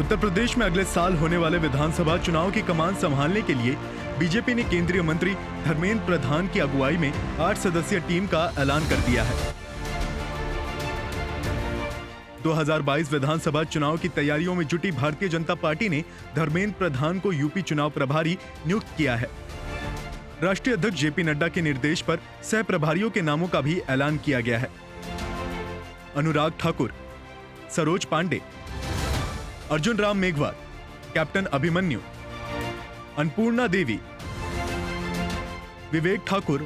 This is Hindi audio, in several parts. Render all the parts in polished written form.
उत्तर प्रदेश में अगले साल होने वाले विधानसभा चुनाव की कमान संभालने के लिए बीजेपी ने केंद्रीय मंत्री धर्मेंद्र प्रधान की अगुवाई में 8 सदस्यीय टीम का ऐलान कर दिया है। 2022 विधानसभा चुनाव की तैयारियों में जुटी भारतीय जनता पार्टी ने धर्मेंद्र प्रधान को यूपी चुनाव प्रभारी नियुक्त किया है। राष्ट्रीय अध्यक्ष जेपी नड्डा के निर्देश पर सह प्रभारियों के नामों का भी ऐलान किया गया है। अनुराग ठाकुर, सरोज पांडे, अर्जुन राम मेघवाल, कैप्टन अभिमन्यु, अन्नपूर्णा देवी, विवेक ठाकुर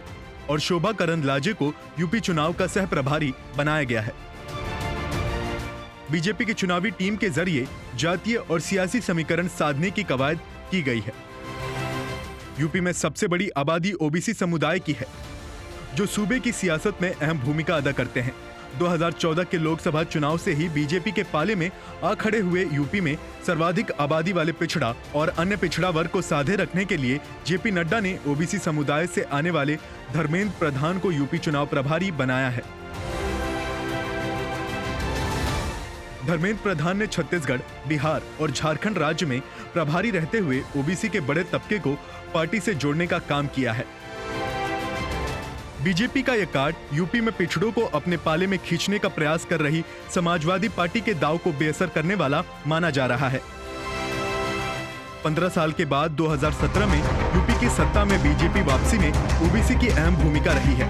और शोभा करंदलाजे को यूपी चुनाव का सह प्रभारी बनाया गया है। बीजेपी की चुनावी टीम के जरिए जातीय और सियासी समीकरण साधने की कवायद की गई है। यूपी में सबसे बड़ी आबादी ओबीसी समुदाय की है, जो सूबे की सियासत में अहम भूमिका अदा करते हैं। 2014 के लोकसभा चुनाव से ही बीजेपी के पाले में आ खड़े हुए यूपी में सर्वाधिक आबादी वाले पिछड़ा और अन्य पिछड़ा वर्ग को साधे रखने के लिए जेपी नड्डा ने ओबीसी समुदाय से आने वाले धर्मेंद्र प्रधान को यूपी चुनाव प्रभारी बनाया है। धर्मेंद्र प्रधान ने छत्तीसगढ़, बिहार और झारखंड राज्य में प्रभारी रहते हुए ओबीसी के बड़े तबके को पार्टी से जोड़ने का काम किया है। बीजेपी का यह कार्ड यूपी में पिछड़ों को अपने पाले में खींचने का प्रयास कर रही समाजवादी पार्टी के दांव को बेअसर करने वाला माना जा रहा है। 15 साल के बाद 2017 में यूपी की सत्ता में बीजेपी वापसी में ओबीसी की अहम भूमिका रही है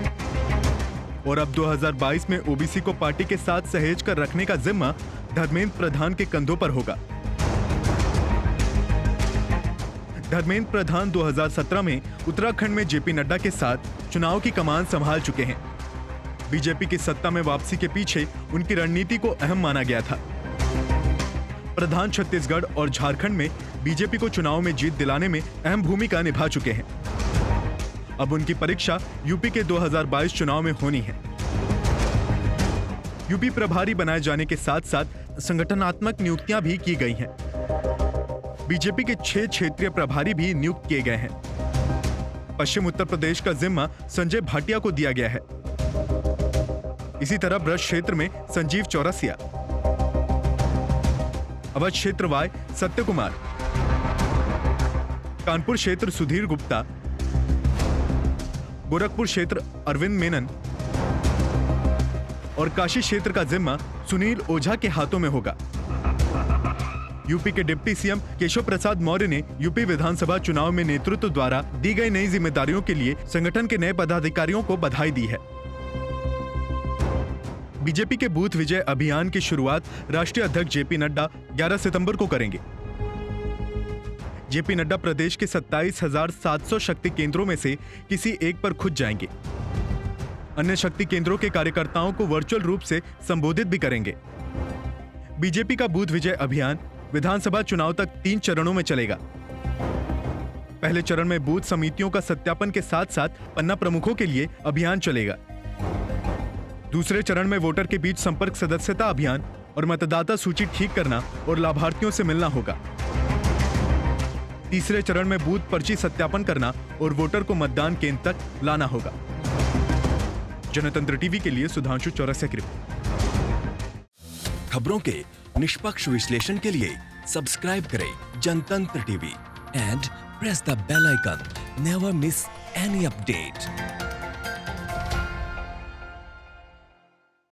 और अब 2022 में ओबीसी को पार्टी के साथ सहेज कर रखने का जिम्मा धर्मेंद्र प्रधान के कंधों पर होगा। धर्मेंद्र प्रधान 2017 में उत्तराखंड में जेपी नड्डा के साथ चुनाव की कमान संभाल चुके हैं। बीजेपी की सत्ता में वापसी के पीछे उनकी रणनीति को अहम माना गया था। प्रधान छत्तीसगढ़ और झारखंड में बीजेपी को चुनाव में जीत दिलाने में अहम भूमिका निभा चुके हैं। अब उनकी परीक्षा यूपी के 2022 चुनाव में होनी है। यूपी प्रभारी बनाए जाने के साथ साथ संगठनात्मक नियुक्तियां भी की गई हैं। बीजेपी के 6 क्षेत्रीय प्रभारी भी नियुक्त किए गए हैं। पश्चिम उत्तर प्रदेश का जिम्मा संजय भाटिया को दिया गया है। इसी तरह ब्रज क्षेत्र में संजीव चौरसिया, अवध क्षेत्र वाय सत्य कुमार, कानपुर क्षेत्र सुधीर गुप्ता, गोरखपुर क्षेत्र अरविंद मेनन और काशी क्षेत्र का जिम्मा सुनील ओझा के हाथों में होगा। यूपी के डिप्टी सीएम केशव प्रसाद मौर्य ने यूपी विधानसभा चुनाव में नेतृत्व द्वारा दी गई नई जिम्मेदारियों के लिए संगठन के नए पदाधिकारियों को बधाई दी है। बीजेपी के बूथ विजय अभियान की शुरुआत राष्ट्रीय अध्यक्ष जेपी नड्डा 11 सितंबर को करेंगे। जेपी नड्डा प्रदेश के 27,700 शक्ति केंद्रों में से किसी एक पर खुद जाएंगे। अन्य शक्ति केंद्रों के कार्यकर्ताओं को वर्चुअल रूप से संबोधित भी करेंगे। बीजेपी का बूथ विजय अभियान विधानसभा चुनाव तक 3 चरणों में चलेगा। पहले चरण में बूथ समितियों का सत्यापन के साथ साथ पन्ना प्रमुखों के लिए अभियान चलेगा। दूसरे चरण में वोटर के बीच संपर्क सदस्यता अभियान और मतदाता सूची ठीक करना और लाभार्थियों से मिलना होगा। तीसरे चरण में बूथ पर्ची सत्यापन करना और वोटर को मतदान केंद्र तक लाना होगा। जनतंत्र टीवी के लिए सुधांशु चौरसिया की रिपोर्ट। खबरों के निष्पक्ष विश्लेषण के लिए सब्सक्राइब करें Janatantra TV and press the bell icon. Never miss any update.